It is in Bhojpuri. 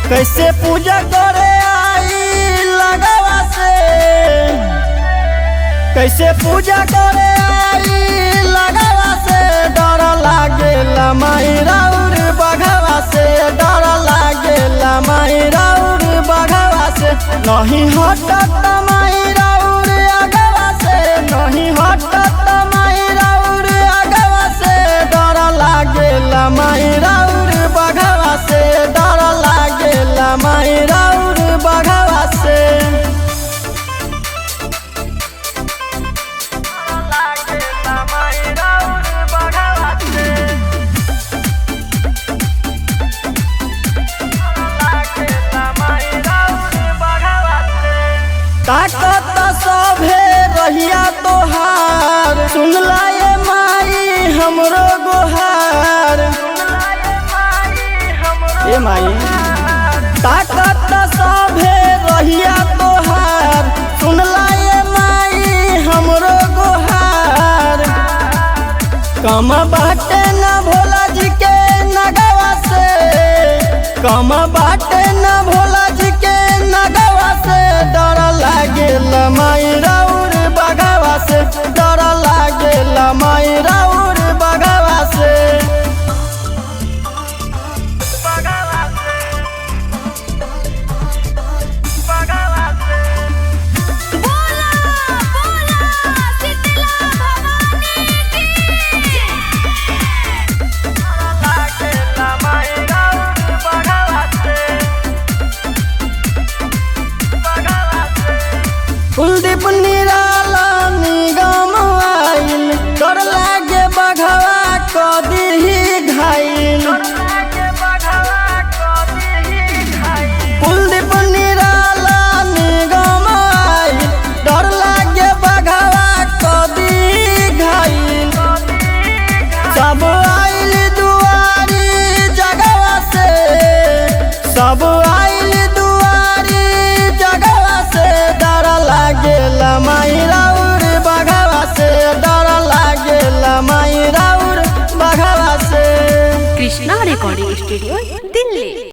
कैसे पूजा करे आई लगावा से, कैसे पूजा करे आई लगावा से। डर लागेला माई राउर बघवा से, डर लागेला माई राउर बघवा से। नहीं हटत माई राउर अगवा से, नहीं हटत माई राउर अगवा से। डर लागेला माई राउर बघवा से, डर लागेला माई राउर बघवा से। ताकत सभे रहिया तोहार, सुनला ये माई हमरो गोहार। ए माई ताकत सभे रहिया तोहार, सुनला ये माई हमरो गोहार। कम बाटे न भोला जी के नगवा से, कम बाटे न भोला जी के नगवा से। डर लागेला माई राउर बघवा से, डर लागेला माई राउर बघवा से। कुलदीप निराला निगम आइल, डर लागे बघवा कदी घायल। कुलदीप निराला निगम आइल, डर लागे बघवा कदी घायल। सब आइल दुआरी जगवा से, सब आइल दुआरी जगवा से। डर लागेला माई राउर बघवा से, डर लागेला माई राउर बघवा से। Krishna recording studio Delhi.